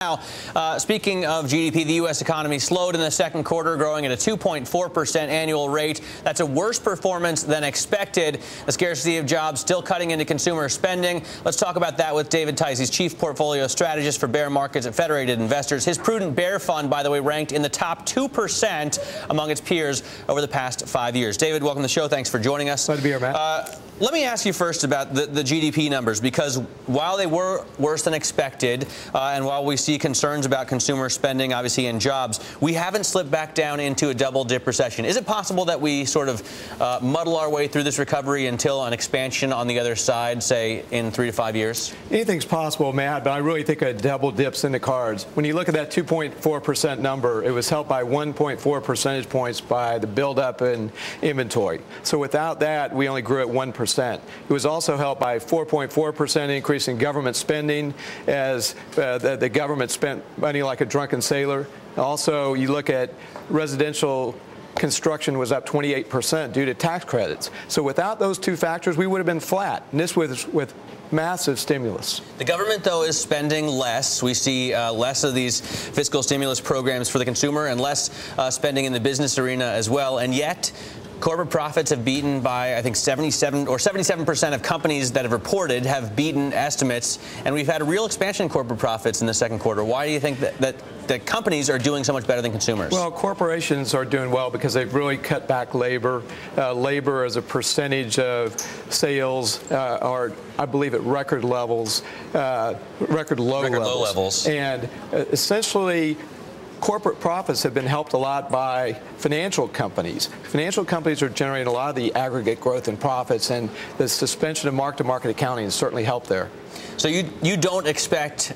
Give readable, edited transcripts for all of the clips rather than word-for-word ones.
Now, speaking of GDP, the U.S. economy slowed in the second quarter, growing at a 2.4% annual rate. That's a worse performance than expected. The scarcity of jobs still cutting into consumer spending. Let's talk about that with David Tice. He's chief portfolio strategist for bear markets at Federated Investors. His Prudent Bear Fund, by the way, ranked in the top 2% among its peers over the past 5 years. David, welcome to the show. Thanks for joining us. Glad to be here, Matt. Let me ask you first about the GDP numbers, because while they were worse than expected, and while we see concerns about consumer spending, obviously, and jobs, we haven't slipped back down into a double-dip recession. Is it possible that we sort of muddle our way through this recovery until an expansion on the other side, say, in 3 to 5 years? Anything's possible, Matt, but I really think a double dip's in the cards. When you look at that 2.4% number, it was helped by 1.4 percentage points by the buildup in inventory. So without that, we only grew at 1%. It was also helped by a 4.4% increase in government spending as the government spent money like a drunken sailor. Also, you look at residential construction was up 28% due to tax credits. So without those two factors, we would have been flat. And this was with massive stimulus. The government, though, is spending less. We see less of these fiscal stimulus programs for the consumer and less spending in the business arena as well. And yet, corporate profits have beaten by, I think, 77% of companies that have reported have beaten estimates, and we've had a real expansion in corporate profits in the second quarter. Why do you think that companies are doing so much better than consumers? Well, corporations are doing well because they've really cut back labor. Labor as a percentage of sales are, I believe, at record levels, record low levels. And essentially, corporate profits have been helped a lot by financial companies. Financial companies are generating a lot of the aggregate growth in profits, and the suspension of mark-to-market accounting has certainly helped there. So you don't expect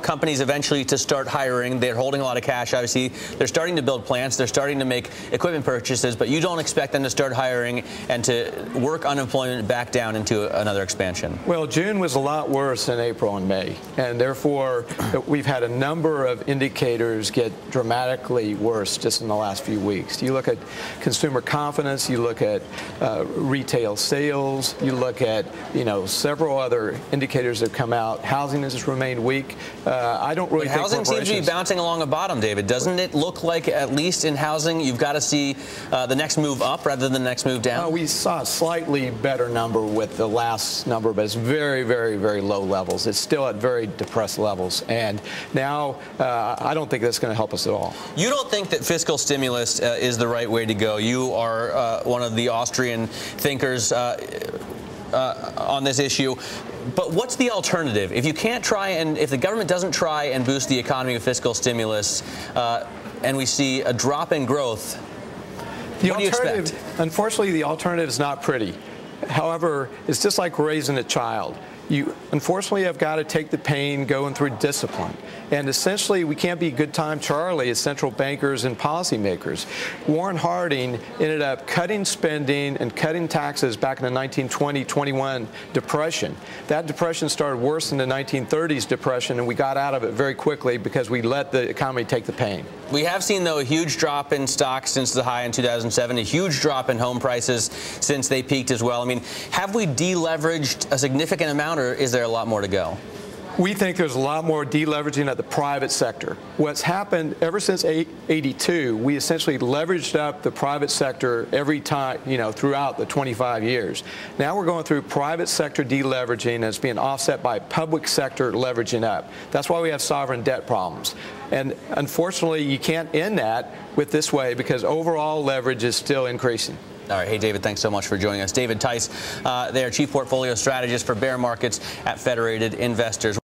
companies eventually to start hiring. They're holding a lot of cash, obviously. They're starting to build plants. They're starting to make equipment purchases, but you don't expect them to start hiring and to work unemployment back down into another expansion. Well, June was a lot worse than April and May, and therefore we've had a number of indicators get dramatically worse just in the last few weeks. You look at consumer confidence, you look at retail sales, you look at several other indicators that have come out. Housing has remained weak. I don't really think housing seems to be bouncing along a bottom, David. Doesn't it look like, at least in housing, you've got to see the next move up rather than the next move down? We saw a slightly better number with the last number, but it's very, very, very low levels. It's still at very depressed levels. And now I don't think that's going to help us at all. You don't think that fiscal stimulus is the right way to go? You are one of the Austrian thinkers on this issue. But what's the alternative? If you can't try and if the government doesn't try and boost the economy with fiscal stimulus, and we see a drop in growth, what do you expect? Unfortunately, the alternative is not pretty. However, it's just like raising a child. You unfortunately have got to take the pain going through discipline. And essentially, we can't be good time Charlie as central bankers and policymakers. Warren Harding ended up cutting spending and cutting taxes back in the 1920-21 depression. That depression started worse than the 1930s depression, and we got out of it very quickly because we let the economy take the pain. We have seen, though, a huge drop in stocks since the high in 2007, a huge drop in home prices since they peaked as well. I mean, have we deleveraged a significant amount, or is there a lot more to go? We think there's a lot more deleveraging at the private sector. What's happened ever since '82, we essentially leveraged up the private sector every time, throughout the 25 years. Now we're going through private sector deleveraging that's being offset by public sector leveraging up. That's why we have sovereign debt problems. And unfortunately, you can't end that with this way because overall leverage is still increasing. All right. Hey, David, thanks so much for joining us. David Tice, they are chief portfolio strategist for bear markets at Federated Investors.